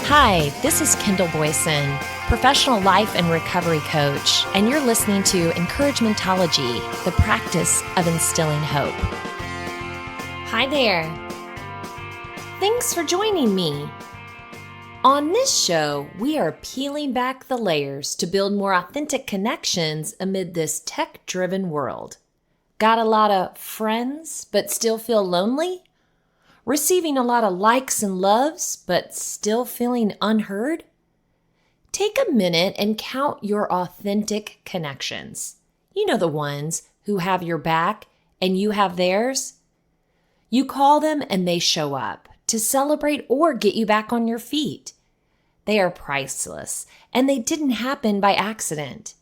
Hi, this is Kendall Boyson, professional life and recovery coach, and you're listening to Encouragementology, the practice of instilling hope. Hi there. Thanks for joining me. On this show, we are peeling back the layers to build more authentic connections amid this tech-driven world. Got a lot of friends, but still feel lonely? Receiving a lot of likes and loves, but still feeling unheard? Take a minute and count your authentic connections. You know the ones who have your back and you have theirs. You call them and they show up to celebrate or get you back on your feet. They are priceless, and they didn't happen by accident.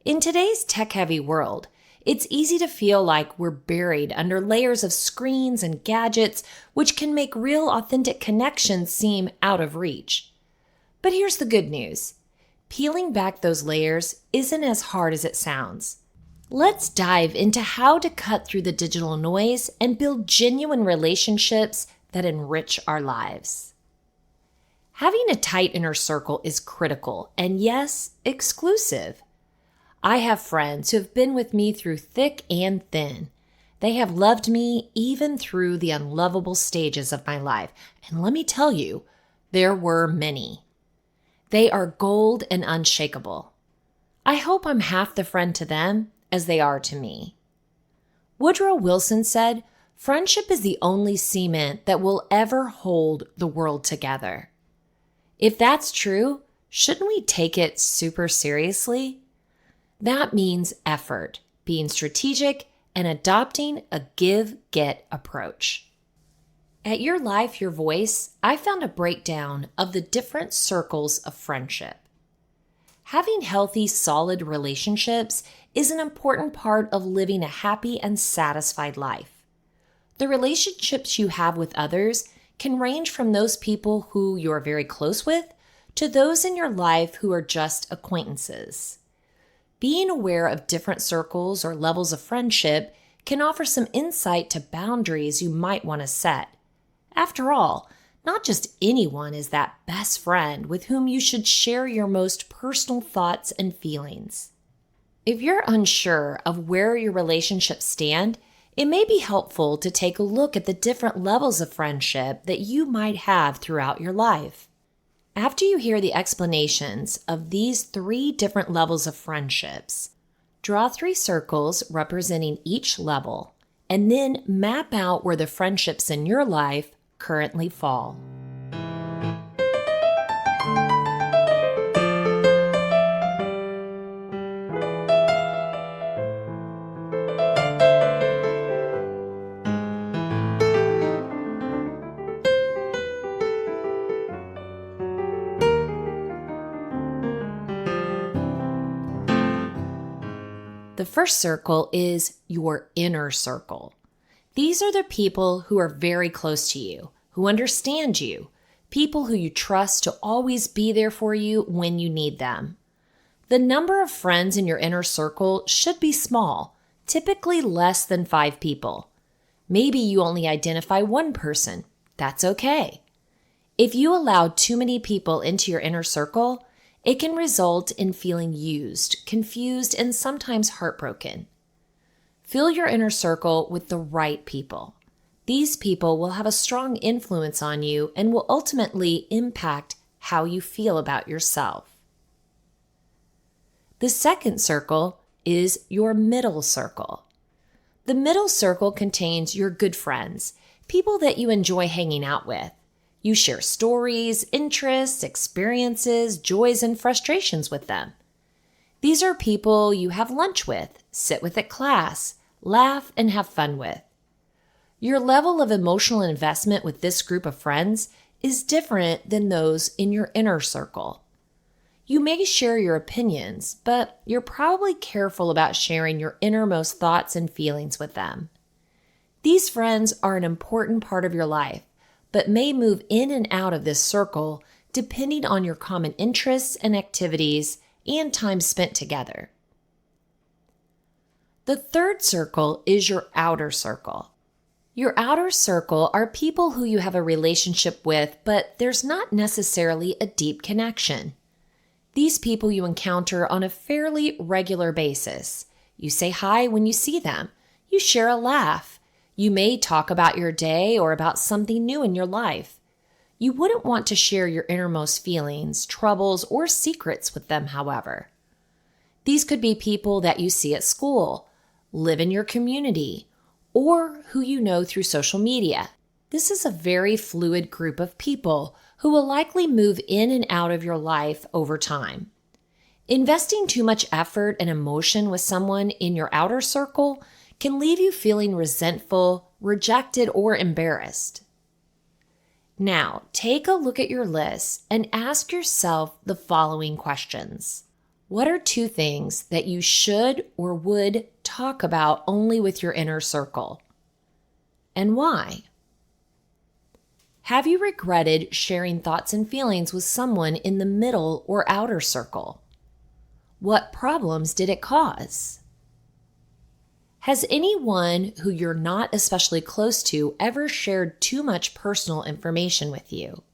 In today's tech-heavy world, it's easy to feel like we're buried under layers of screens and gadgets, which can make real authentic connections seem out of reach. But here's the good news. Peeling back those layers isn't as hard as it sounds. Let's dive into how to cut through the digital noise and build genuine relationships that enrich our lives. Having a tight inner circle is critical and, yes, exclusive. I have friends who have been with me through thick and thin. They have loved me even through the unlovable stages of my life. And let me tell you, there were many. They are gold and unshakable. I hope I'm half the friend to them as they are to me. Woodrow Wilson said, "Friendship is the only cement that will ever hold the world together." If that's true, shouldn't we take it super seriously? That means effort, being strategic, and adopting a give-get approach. At Your Life, Your Voice, I found a breakdown of the different circles of friendship. Having healthy, solid relationships is an important part of living a happy and satisfied life. The relationships you have with others can range from those people who you are very close with to those in your life who are just acquaintances. Being aware of different circles or levels of friendship can offer some insight to boundaries you might want to set. After all, not just anyone is that best friend with whom you should share your most personal thoughts and feelings. If you're unsure of where your relationships stand, it may be helpful to take a look at the different levels of friendship that you might have throughout your life. After you hear the explanations of these 3 different levels of friendships, draw 3 circles representing each level, and then map out where the friendships in your life currently fall. The first circle is your inner circle. These are the people who are very close to you, who understand you, people who you trust to always be there for you when you need them. The number of friends in your inner circle should be small, typically less than 5 people. Maybe you only identify 1 person. That's okay. If you allow too many people into your inner circle, it can result in feeling used, confused, and sometimes heartbroken. Fill your inner circle with the right people. These people will have a strong influence on you and will ultimately impact how you feel about yourself. The second circle is your middle circle. The middle circle contains your good friends, people that you enjoy hanging out with. You share stories, interests, experiences, joys, and frustrations with them. These are people you have lunch with, sit with at class, laugh, and have fun with. Your level of emotional investment with this group of friends is different than those in your inner circle. You may share your opinions, but you're probably careful about sharing your innermost thoughts and feelings with them. These friends are an important part of your life, but may move in and out of this circle depending on your common interests and activities and time spent together. The third circle is your outer circle. Your outer circle are people who you have a relationship with, but there's not necessarily a deep connection. These people you encounter on a fairly regular basis. You say hi when you see them. You share a laugh. You may talk about your day or about something new in your life. You wouldn't want to share your innermost feelings, troubles, or secrets with them, however. These could be people that you see at school, live in your community, or who you know through social media. This is a very fluid group of people who will likely move in and out of your life over time. Investing too much effort and emotion with someone in your outer circle can leave you feeling resentful, rejected, or embarrassed. Now, take a look at your list and ask yourself the following questions. What are 2 things that you should or would talk about only with your inner circle? And why? Have you regretted sharing thoughts and feelings with someone in the middle or outer circle? What problems did it cause? Has anyone who you're not especially close to ever shared too much personal information with you?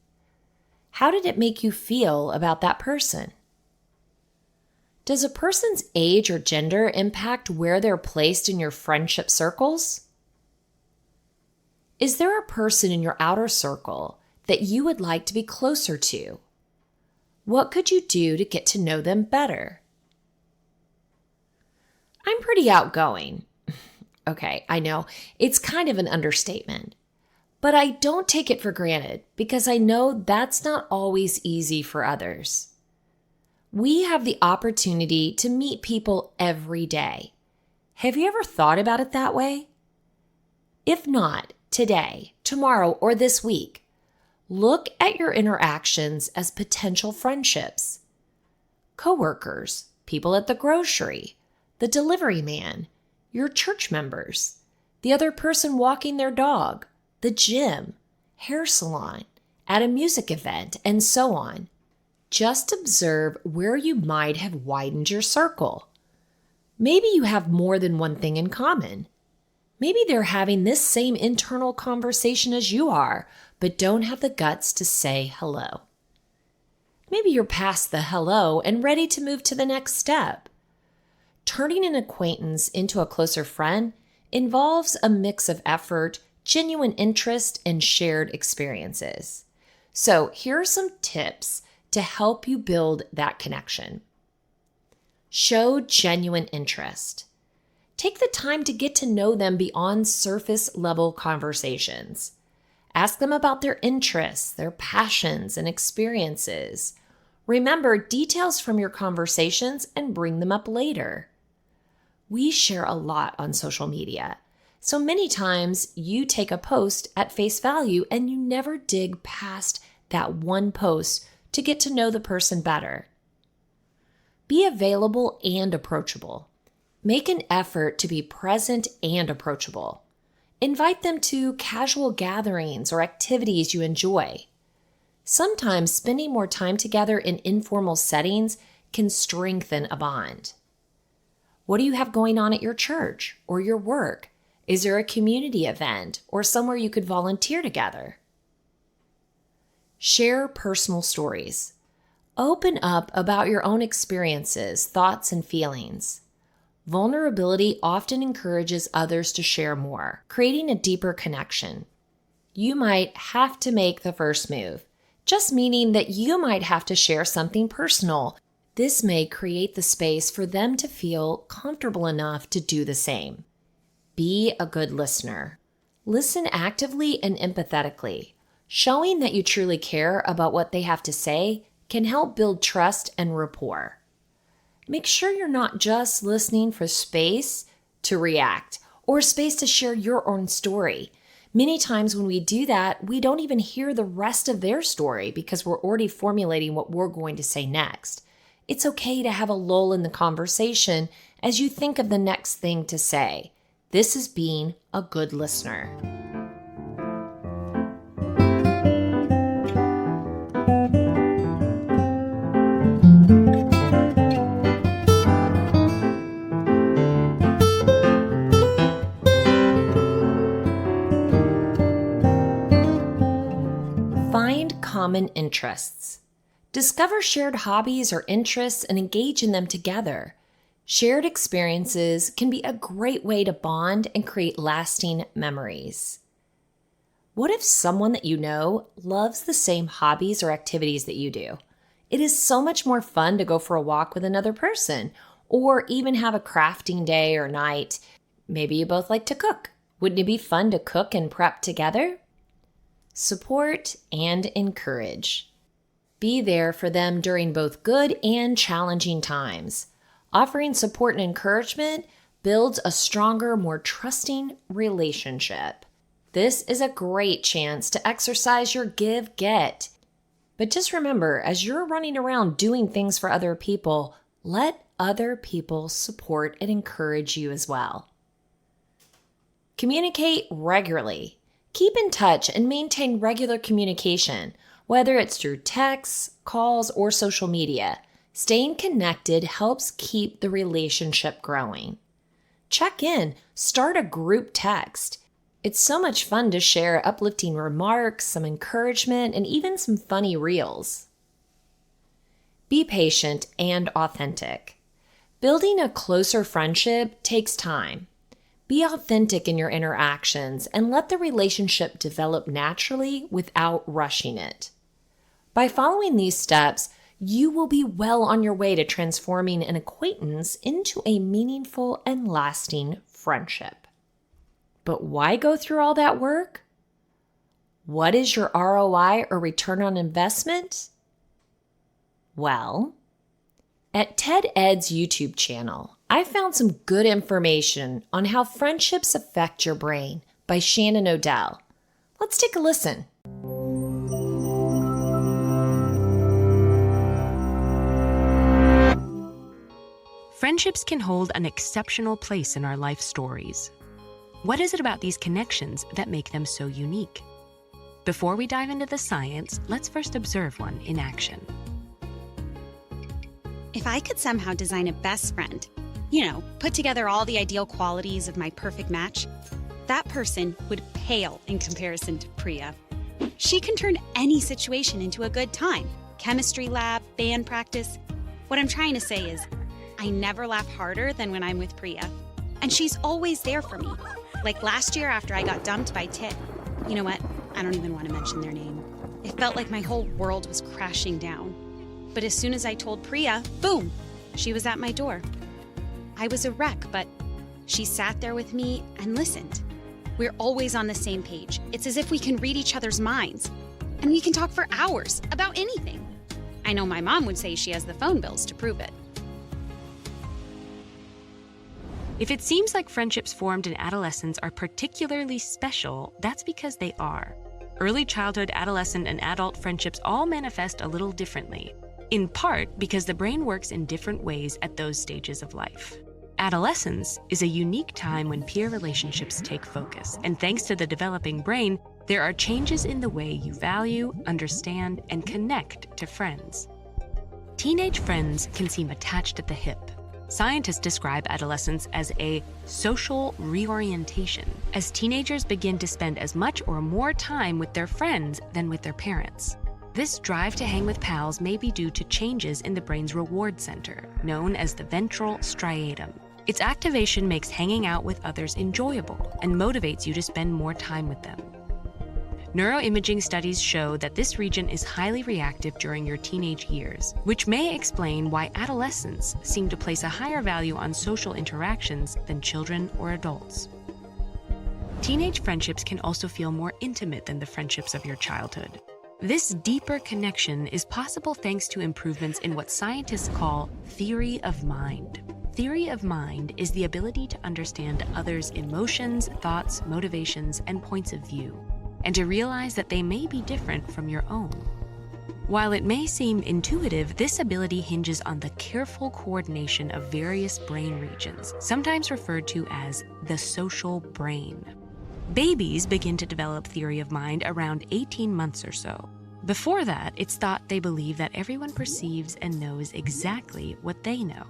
How did it make you feel about that person? Does a person's age or gender impact where they're placed in your friendship circles? Is there a person in your outer circle that you would like to be closer to? What could you do to get to know them better? I'm pretty outgoing. Okay, I know, it's kind of an understatement. But I don't take it for granted because I know that's not always easy for others. We have the opportunity to meet people every day. Have you ever thought about it that way? If not, today, tomorrow, or this week, look at your interactions as potential friendships. Coworkers, people at the grocery, the delivery man, your church members, the other person walking their dog, the gym, hair salon, at a music event, and so on. Just observe where you might have widened your circle. Maybe you have more than one thing in common. Maybe they're having this same internal conversation as you are, but don't have the guts to say hello. Maybe you're past the hello and ready to move to the next step. Turning an acquaintance into a closer friend involves a mix of effort, genuine interest, and shared experiences. So here are some tips to help you build that connection. Show genuine interest. Take the time to get to know them beyond surface level conversations. Ask them about their interests, their passions, and experiences. Remember details from your conversations and bring them up later. We share a lot on social media, so many times you take a post at face value and you never dig past that one post to get to know the person better. Be available and approachable. Make an effort to be present and approachable. Invite them to casual gatherings or activities you enjoy. Sometimes spending more time together in informal settings can strengthen a bond. What do you have going on at your church or your work? Is there a community event or somewhere you could volunteer together? Share personal stories. Open up about your own experiences, thoughts, and feelings. Vulnerability often encourages others to share more, creating a deeper connection. You might have to make the first move, just meaning that you might have to share something personal. This may create the space for them to feel comfortable enough to do the same. Be a good listener. Listen actively and empathetically. Showing that you truly care about what they have to say can help build trust and rapport. Make sure you're not just listening for space to react or space to share your own story. Many times when we do that, we don't even hear the rest of their story because we're already formulating what we're going to say next. It's okay to have a lull in the conversation as you think of the next thing to say. This is being a good listener. Find common interests. Discover shared hobbies or interests and engage in them together. Shared experiences can be a great way to bond and create lasting memories. What if someone that you know loves the same hobbies or activities that you do? It is so much more fun to go for a walk with another person, or even have a crafting day or night. Maybe you both like to cook. Wouldn't it be fun to cook and prep together? Support and encourage. Be there for them during both good and challenging times. Offering support and encouragement builds a stronger, more trusting relationship. This is a great chance to exercise your give-get. But just remember, as you're running around doing things for other people, let other people support and encourage you as well. Communicate regularly. Keep in touch and maintain regular communication, whether it's through texts, calls, or social media. Staying connected helps keep the relationship growing. Check in. Start a group text. It's so much fun to share uplifting remarks, some encouragement, and even some funny reels. Be patient and authentic. Building a closer friendship takes time. Be authentic in your interactions and let the relationship develop naturally without rushing it. By following these steps, you will be well on your way to transforming an acquaintance into a meaningful and lasting friendship. But why go through all that work? What is your ROI or return on investment? Well, at Ted Ed's YouTube channel, I found some good information on how friendships affect your brain by Shannon Odell. Let's take a listen. Friendships can hold an exceptional place in our life stories. What is it about these connections that make them so unique? Before we dive into the science, let's first observe one in action. If I could somehow design a best friend, put together all the ideal qualities of my perfect match, that person would pale in comparison to Priya. She can turn any situation into a good time. Chemistry lab, band practice. What I'm trying to say is, I never laugh harder than when I'm with Priya. And she's always there for me. Like last year after I got dumped by Tit. You know what? I don't even want to mention their name. It felt like my whole world was crashing down. But as soon as I told Priya, boom, she was at my door. I was a wreck, but she sat there with me and listened. We're always on the same page. It's as if we can read each other's minds. And we can talk for hours about anything. I know my mom would say she has the phone bills to prove it. If it seems like friendships formed in adolescence are particularly special, that's because they are. Early childhood, adolescent, and adult friendships all manifest a little differently, in part because the brain works in different ways at those stages of life. Adolescence is a unique time when peer relationships take focus, and thanks to the developing brain, there are changes in the way you value, understand, and connect to friends. Teenage friends can seem attached at the hip. Scientists describe adolescence as a social reorientation, as teenagers begin to spend as much or more time with their friends than with their parents. This drive to hang with pals may be due to changes in the brain's reward center, known as the ventral striatum. Its activation makes hanging out with others enjoyable and motivates you to spend more time with them. Neuroimaging studies show that this region is highly reactive during your teenage years, which may explain why adolescents seem to place a higher value on social interactions than children or adults. Teenage friendships can also feel more intimate than the friendships of your childhood. This deeper connection is possible thanks to improvements in what scientists call theory of mind. Theory of mind is the ability to understand others' emotions, thoughts, motivations, and points of view, and to realize that they may be different from your own. While it may seem intuitive, this ability hinges on the careful coordination of various brain regions, sometimes referred to as the social brain. Babies begin to develop theory of mind around 18 months or so. Before that, it's thought they believe that everyone perceives and knows exactly what they know.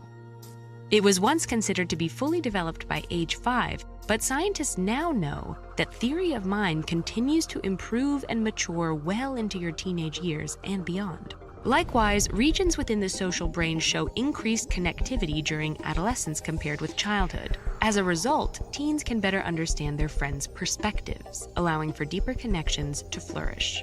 It was once considered to be fully developed by age 5, but scientists now know that theory of mind continues to improve and mature well into your teenage years and beyond. Likewise, regions within the social brain show increased connectivity during adolescence compared with childhood. As a result, teens can better understand their friends' perspectives, allowing for deeper connections to flourish.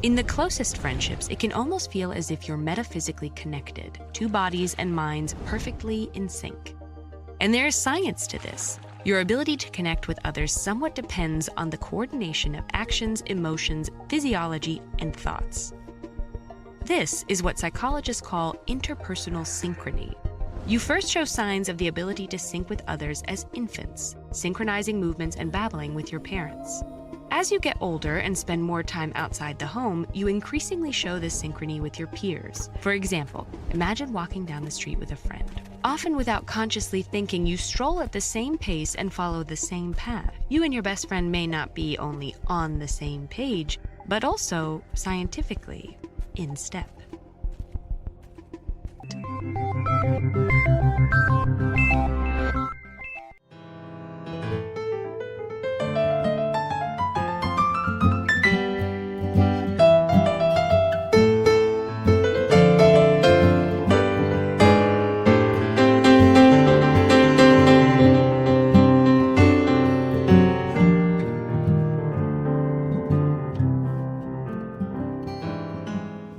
In the closest friendships, it can almost feel as if you're metaphysically connected, two bodies and minds perfectly in sync. And there is science to this. Your ability to connect with others somewhat depends on the coordination of actions, emotions, physiology, and thoughts. This is what psychologists call interpersonal synchrony. You first show signs of the ability to sync with others as infants, synchronizing movements and babbling with your parents. As you get older and spend more time outside the home, you increasingly show this synchrony with your peers. For example, imagine walking down the street with a friend. Often without consciously thinking, you stroll at the same pace and follow the same path. You and your best friend may not be only on the same page, but also, scientifically, in step.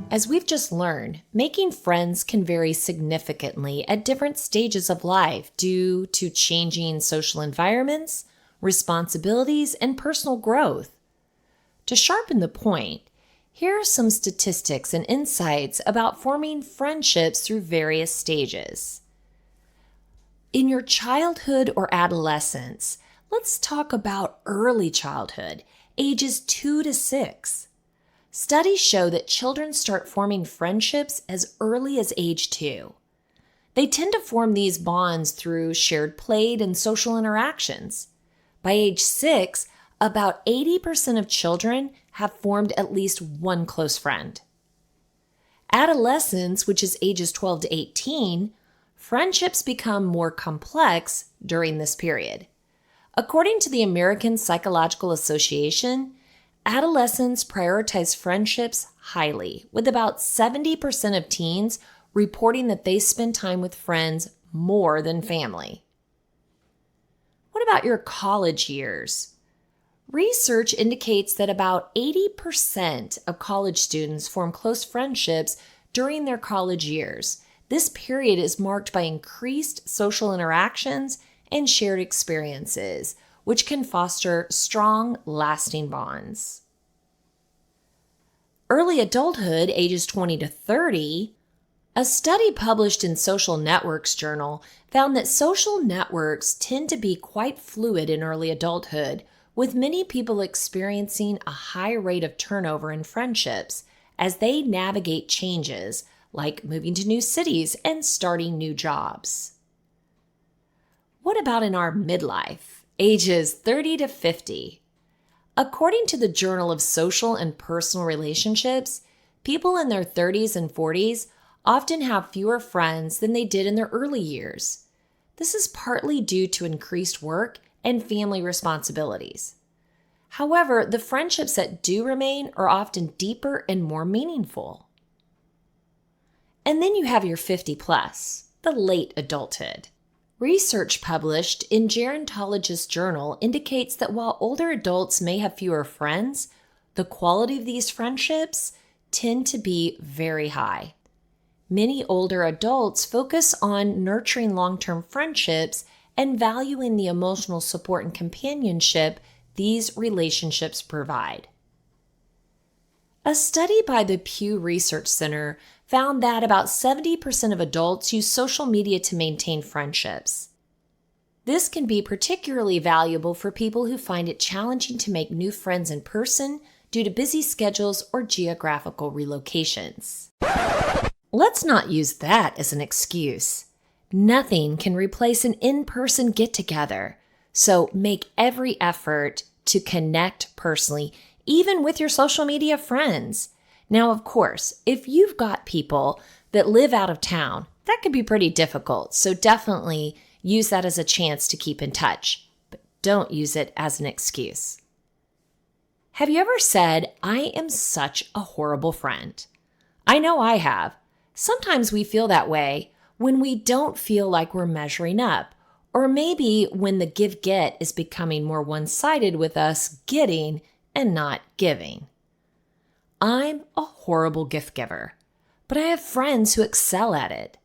As we've just learned, making friends can vary significantly at different stages of life due to changing social environments, responsibilities, and personal growth. To sharpen the point, here are some statistics and insights about forming friendships through various stages. In your childhood or adolescence, let's talk about early childhood, ages 2 to 6. Studies show that children start forming friendships as early as age 2. They tend to form these bonds through shared play and social interactions. By age 6, about 80% of children have formed at least one close friend. Adolescence, which is ages 12 to 18, friendships become more complex during this period. According to the American Psychological Association, adolescents prioritize friendships highly, with about 70% of teens reporting that they spend time with friends more than family. What about your college years? Research indicates that about 80% of college students form close friendships during their college years. This period is marked by increased social interactions and shared experiences, which can foster strong, lasting bonds. Early adulthood, ages 20 to 30, a study published in Social Networks Journal found that social networks tend to be quite fluid in early adulthood, with many people experiencing a high rate of turnover in friendships as they navigate changes like moving to new cities and starting new jobs. What about in our midlife, ages 30 to 50? According to the Journal of Social and Personal Relationships, people in their 30s and 40s often have fewer friends than they did in their early years. This is partly due to increased work and family responsibilities. However, the friendships that do remain are often deeper and more meaningful. And then you have your 50 plus, the late adulthood. Research published in Gerontologist Journal indicates that while older adults may have fewer friends, the quality of these friendships tend to be very high. Many older adults focus on nurturing long-term friendships and valuing the emotional support and companionship these relationships provide. A study by the Pew Research Center found that about 70% of adults use social media to maintain friendships. This can be particularly valuable for people who find it challenging to make new friends in person due to busy schedules or geographical relocations. Let's not use that as an excuse. Nothing can replace an in-person get-together, so make every effort to connect personally, even with your social media friends. Now, of course, if you've got people that live out of town, That could be pretty difficult, so definitely use that as a chance to keep in touch, but don't use it as an excuse. Have you ever said, "I am such a horrible friend"? I know I have. Sometimes we feel that way when we don't feel like we're measuring up, or maybe when the give-get is becoming more one-sided with us getting and not giving. I'm a horrible gift giver, but I have friends who excel at it.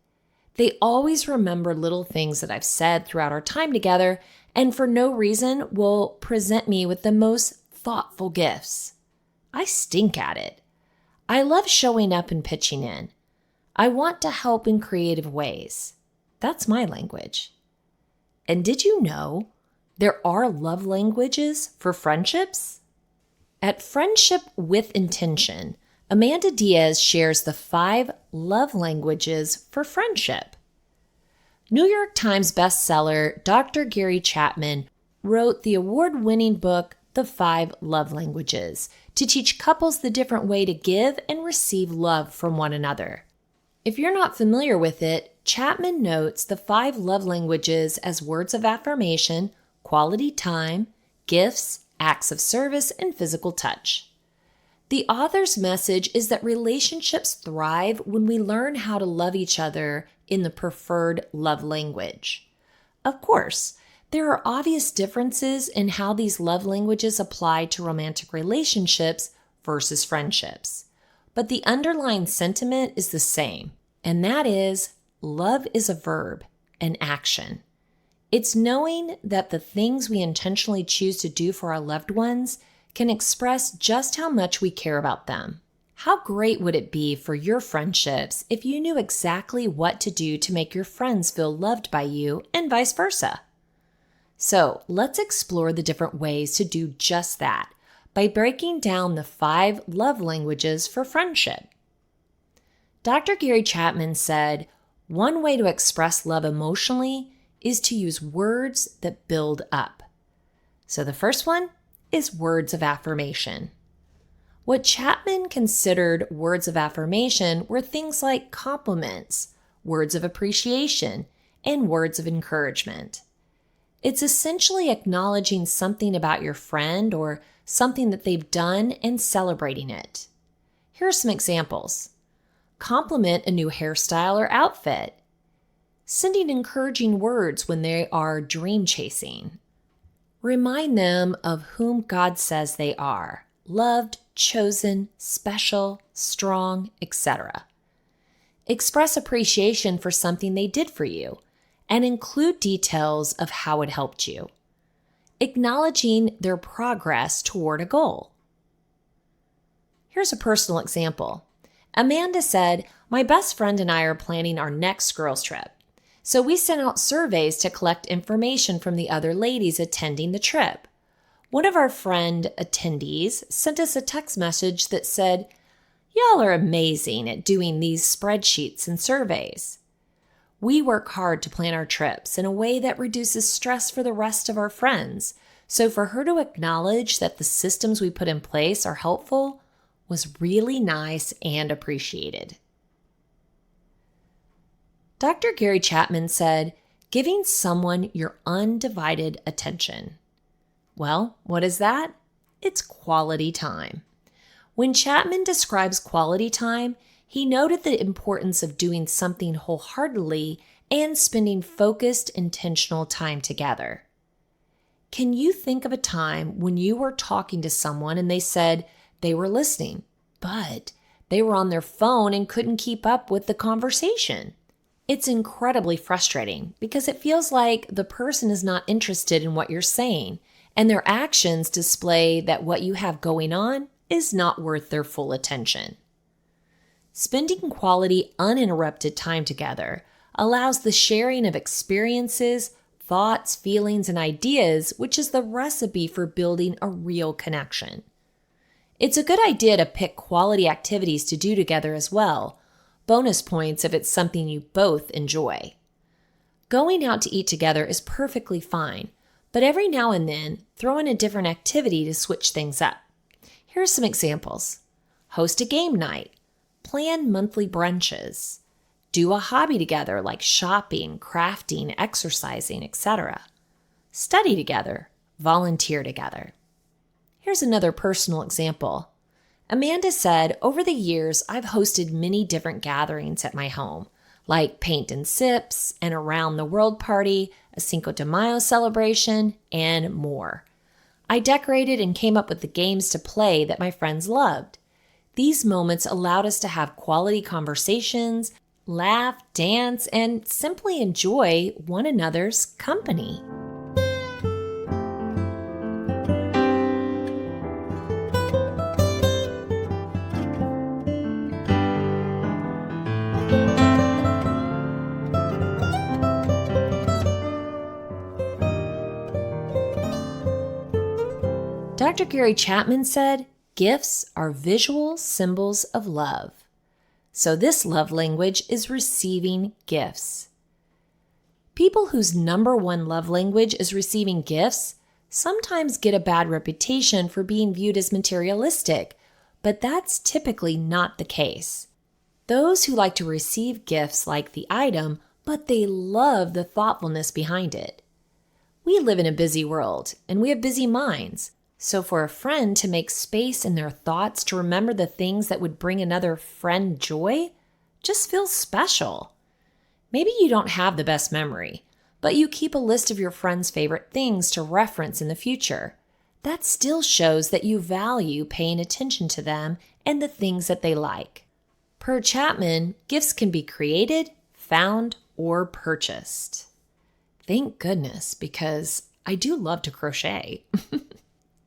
They always remember little things that I've said throughout our time together, and for no reason will present me with the most thoughtful gifts. I stink at it. I love showing up and pitching in. I want to help in creative ways. That's my language. And did you know there are love languages for friendships? At Friendship with Intention, Amanda Diaz shares the 5 love languages for friendship. New York Times bestseller Dr. Gary Chapman wrote the award-winning book The 5 Love Languages to teach couples the different way to give and receive love from one another. If you're not familiar with it, Chapman notes the 5 love languages as words of affirmation, quality time, gifts, acts of service, and physical touch. The author's message is that relationships thrive when we learn how to love each other in the preferred love language. Of course, there are obvious differences in how these love languages apply to romantic relationships versus friendships. But the underlying sentiment is the same, and that is love is a verb, an action. It's knowing that the things we intentionally choose to do for our loved ones can express just how much we care about them. How great would it be for your friendships if you knew exactly what to do to make your friends feel loved by you and vice versa? So let's explore the different ways to do just that by breaking down the 5 love languages for friendship. Dr. Gary Chapman said, one way to express love emotionally is to use words that build up. So the first one is words of affirmation. What Chapman considered words of affirmation were things like compliments, words of appreciation, and words of encouragement. It's essentially acknowledging something about your friend or something that they've done and celebrating it. Here are some examples. Compliment a new hairstyle or outfit. Sending encouraging words when they are dream chasing. Remind them of whom God says they are, loved, chosen, special, strong, etc. Express appreciation for something they did for you and include details of how it helped you. Acknowledging their progress toward a goal. Here's a personal example. Amanda said, "My best friend and I are planning our next girls' trip. So we sent out surveys to collect information from the other ladies attending the trip. One of our friend attendees sent us a text message that said, 'Y'all are amazing at doing these spreadsheets and surveys.' We work hard to plan our trips in a way that reduces stress for the rest of our friends. So for her to acknowledge that the systems we put in place are helpful was really nice and appreciated." Dr. Gary Chapman said, giving someone your undivided attention. Well, what is that? It's quality time. When Chapman describes quality time, he noted the importance of doing something wholeheartedly and spending focused, intentional time together. Can you think of a time when you were talking to someone and they said they were listening, but they were on their phone and couldn't keep up with the conversation? It's incredibly frustrating because it feels like the person is not interested in what you're saying, and their actions display that what you have going on is not worth their full attention. Spending quality, uninterrupted time together allows the sharing of experiences, thoughts, feelings, and ideas, which is the recipe for building a real connection. It's a good idea to pick quality activities to do together as well. Bonus points if it's something you both enjoy. Going out to eat together is perfectly fine, but every now and then, throw in a different activity to switch things up. Here are some examples. Host a game night. Plan monthly brunches. Do a hobby together like shopping, crafting, exercising, etc. Study together. Volunteer together. Here's another personal example. Amanda said, over the years, I've hosted many different gatherings at my home, like Paint and Sips, an Around the World party, a Cinco de Mayo celebration, and more. I decorated and came up with the games to play that my friends loved. These moments allowed us to have quality conversations, laugh, dance, and simply enjoy one another's company. Dr. Gary Chapman said, gifts are visual symbols of love. So this love language is receiving gifts. People whose number one love language is receiving gifts sometimes get a bad reputation for being viewed as materialistic, but that's typically not the case. Those who like to receive gifts like the item, but they love the thoughtfulness behind it. We live in a busy world, and we have busy minds. So for a friend to make space in their thoughts to remember the things that would bring another friend joy just feels special. Maybe you don't have the best memory, but you keep a list of your friend's favorite things to reference in the future. That still shows that you value paying attention to them and the things that they like. Per Chapman, gifts can be created, found, or purchased. Thank goodness, because I do love to crochet.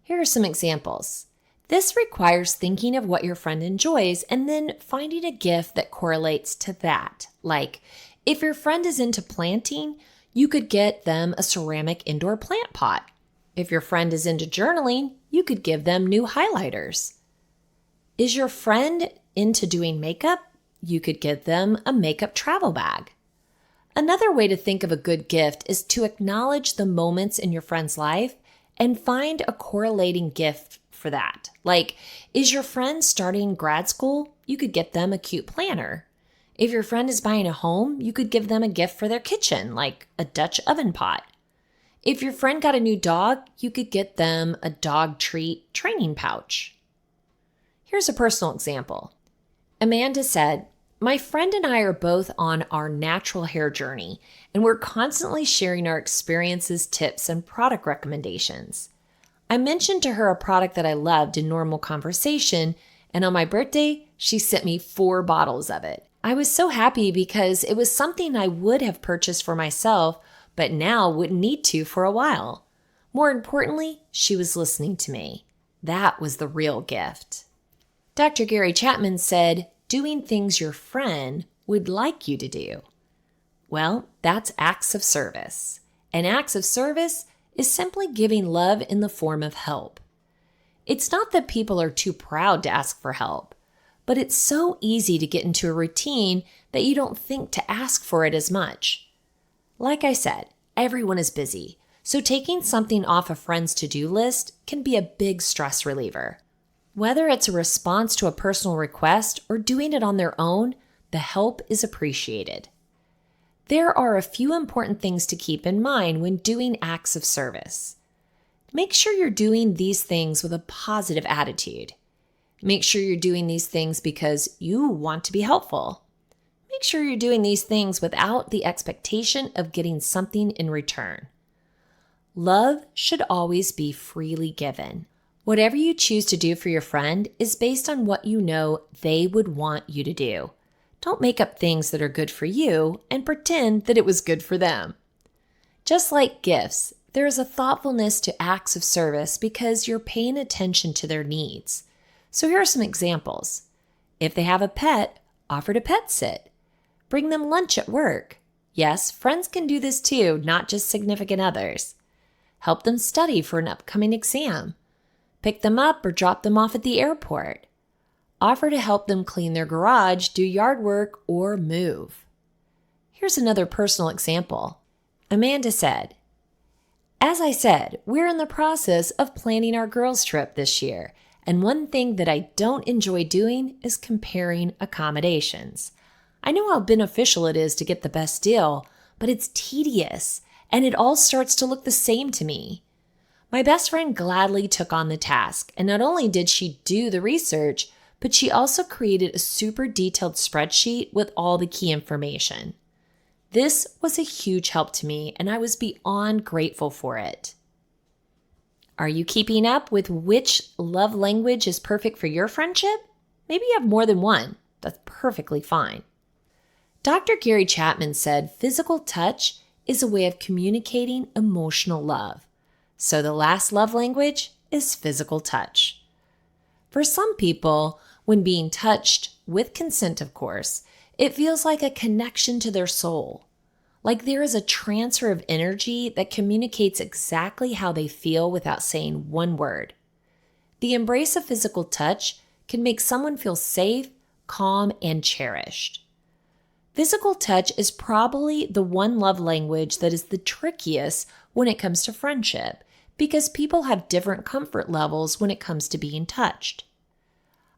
Here are some examples. This requires thinking of what your friend enjoys and then finding a gift that correlates to that. Like, if your friend is into planting, you could get them a ceramic indoor plant pot. If your friend is into journaling, you could give them new highlighters. Is your friend into doing makeup? You could give them a makeup travel bag. Another way to think of a good gift is to acknowledge the moments in your friend's life and find a correlating gift for that. Like, is your friend starting grad school? You could get them a cute planner. If your friend is buying a home, you could give them a gift for their kitchen, like a Dutch oven pot. If your friend got a new dog, you could get them a dog treat training pouch. Here's a personal example. Amanda said, my friend and I are both on our natural hair journey, and we're constantly sharing our experiences, tips, and product recommendations. I mentioned to her a product that I loved in normal conversation, and on my birthday, she sent me 4 bottles of it. I was so happy because it was something I would have purchased for myself, but now wouldn't need to for a while. More importantly, she was listening to me. That was the real gift. Dr. Gary Chapman said, doing things your friend would like you to do. Well, that's acts of service. And acts of service is simply giving love in the form of help. It's not that people are too proud to ask for help, but it's so easy to get into a routine that you don't think to ask for it as much. Like I said, everyone is busy, so taking something off a friend's to-do list can be a big stress reliever. Whether it's a response to a personal request or doing it on their own, the help is appreciated. There are a few important things to keep in mind when doing acts of service. Make sure you're doing these things with a positive attitude. Make sure you're doing these things because you want to be helpful. Make sure you're doing these things without the expectation of getting something in return. Love should always be freely given. Whatever you choose to do for your friend is based on what you know they would want you to do. Don't make up things that are good for you and pretend that it was good for them. Just like gifts, there is a thoughtfulness to acts of service because you're paying attention to their needs. So here are some examples. If they have a pet, offer to pet sit. Bring them lunch at work. Yes, friends can do this too, not just significant others. Help them study for an upcoming exam. Pick them up or drop them off at the airport. Offer to help them clean their garage, do yard work, or move. Here's another personal example. Amanda said, as I said, we're in the process of planning our girls' trip this year, and one thing that I don't enjoy doing is comparing accommodations. I know how beneficial it is to get the best deal, but it's tedious, and it all starts to look the same to me. My best friend gladly took on the task, and not only did she do the research, but she also created a super detailed spreadsheet with all the key information. This was a huge help to me, and I was beyond grateful for it. Are you keeping up with which love language is perfect for your friendship? Maybe you have more than one. That's perfectly fine. Dr. Gary Chapman said physical touch is a way of communicating emotional love. So the last love language is physical touch. For some people, when being touched, with consent of course, it feels like a connection to their soul. Like there is a transfer of energy that communicates exactly how they feel without saying one word. The embrace of physical touch can make someone feel safe, calm, and cherished. Physical touch is probably the one love language that is the trickiest when it comes to friendship, because people have different comfort levels when it comes to being touched.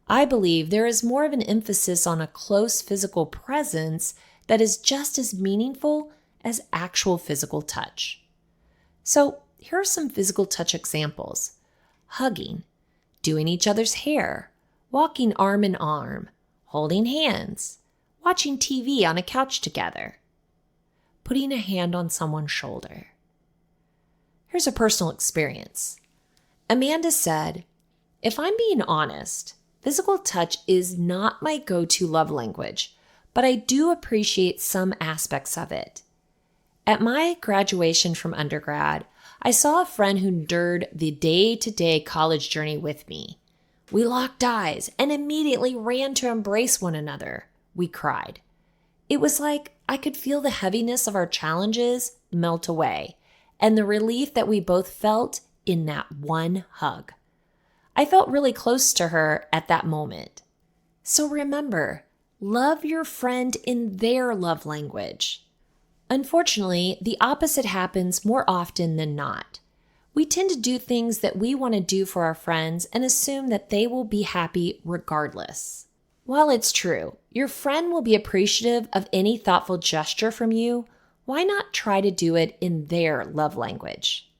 I believe there is more of an emphasis on a close physical presence that is just as meaningful as actual physical touch. So here are some physical touch examples. Hugging, doing each other's hair, walking arm in arm, holding hands, watching TV on a couch together, putting a hand on someone's shoulder. Here's a personal experience. Amanda said, "If I'm being honest, physical touch is not my go-to love language, but I do appreciate some aspects of it. At my graduation from undergrad, I saw a friend who endured the day-to-day college journey with me. We locked eyes and immediately ran to embrace one another. We cried. It was like I could feel the heaviness of our challenges melt away, and the relief that we both felt in that one hug. I felt really close to her at that moment. So remember, love your friend in their love language. Unfortunately, the opposite happens more often than not. We tend to do things that we want to do for our friends and assume that they will be happy regardless. While it's true, your friend will be appreciative of any thoughtful gesture from you, why not try to do it in their love language?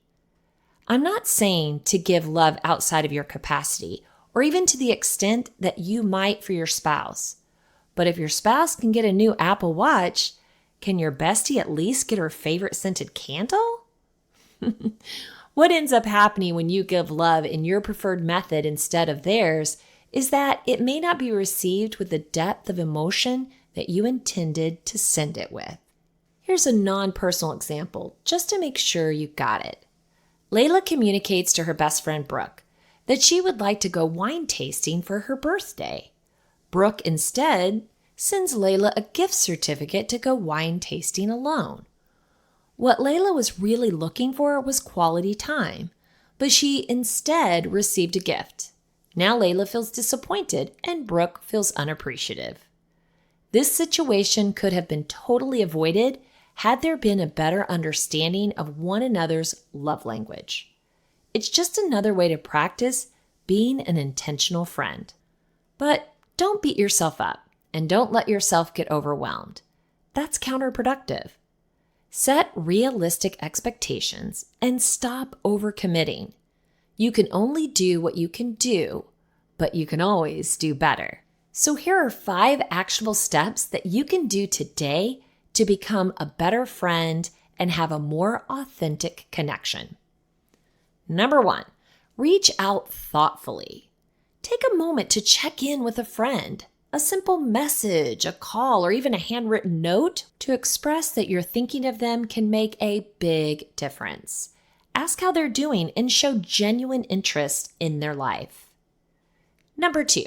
I'm not saying to give love outside of your capacity, or even to the extent that you might for your spouse. But if your spouse can get a new Apple Watch, can your bestie at least get her favorite scented candle? What ends up happening when you give love in your preferred method instead of theirs is that it may not be received with the depth of emotion that you intended to send it with. Here's a non-personal example, just to make sure you got it. Layla communicates to her best friend Brooke that she would like to go wine tasting for her birthday. Brooke instead sends Layla a gift certificate to go wine tasting alone. What Layla was really looking for was quality time, but she instead received a gift. Now Layla feels disappointed and Brooke feels unappreciative. This situation could have been totally avoided had there been a better understanding of one another's love language. It's just another way to practice being an intentional friend. But don't beat yourself up and don't let yourself get overwhelmed. That's counterproductive. Set realistic expectations and stop overcommitting. You can only do what you can do, but you can always do better. So here are 5 actionable steps that you can do today to become a better friend and have a more authentic connection. Number 1, reach out thoughtfully. Take a moment to check in with a friend. A simple message, a call, or even a handwritten note to express that you're thinking of them can make a big difference. Ask how they're doing and show genuine interest in their life. Number 2,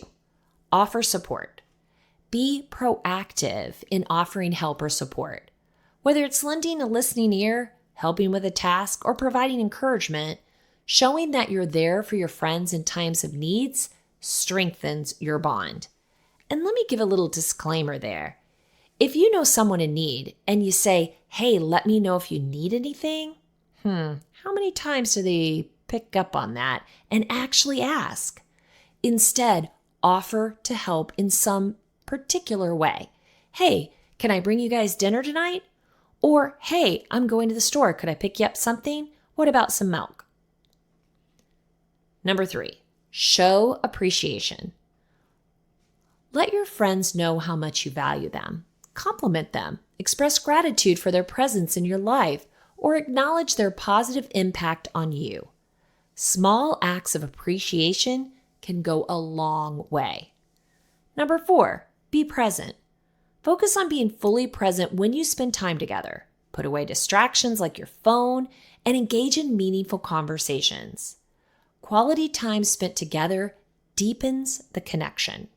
offer support. Be proactive in offering help or support. Whether it's lending a listening ear, helping with a task, or providing encouragement, showing that you're there for your friends in times of needs strengthens your bond. And let me give a little disclaimer there. If you know someone in need and you say, "Hey, let me know if you need anything," how many times do they pick up on that and actually ask? Instead, offer to help in some particular way. hey, can I bring you guys dinner tonight? Or, hey, I'm going to the store. Could I pick you up something? What about some milk? Number 3, show appreciation. Let your friends know how much you value them. Compliment them. Express gratitude for their presence in your life, or acknowledge their positive impact on you. Small acts of appreciation can go a long way. Number 4, be present. Focus on being fully present when you spend time together. Put away distractions like your phone and engage in meaningful conversations. Quality time spent together deepens the connection.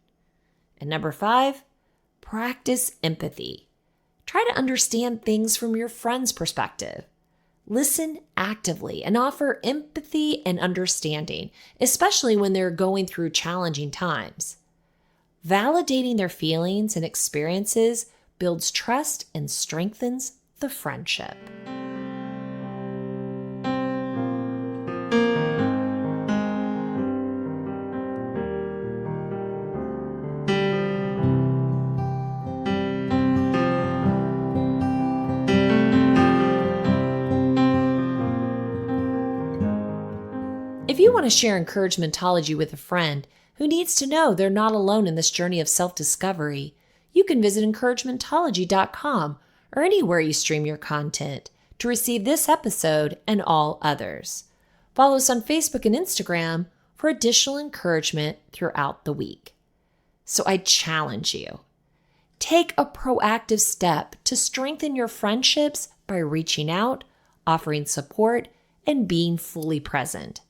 And number 5, practice empathy. Try to understand things from your friend's perspective. Listen actively and offer empathy and understanding, especially when they're going through challenging times. Validating their feelings and experiences builds trust and strengthens the friendship. If you want to share encouragementology with a friend who needs to know they're not alone in this journey of self-discovery, you can visit encouragementology.com or anywhere you stream your content to receive this episode and all others. Follow us on Facebook and Instagram for additional encouragement throughout the week. So I challenge you. Take a proactive step to strengthen your friendships by reaching out, offering support, and being fully present.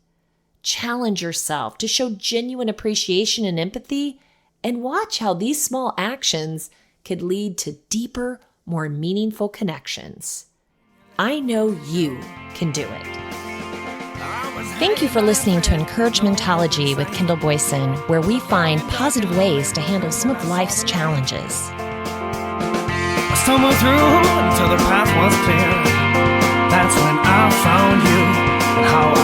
Challenge yourself to show genuine appreciation and empathy, and watch how these small actions could lead to deeper, more meaningful connections. I know you can do it. Thank you for listening to Encouragementology with Kendall Boyson, where we find positive ways to handle some of life's challenges. I stumbled through until the path was clear. That's when I found you and how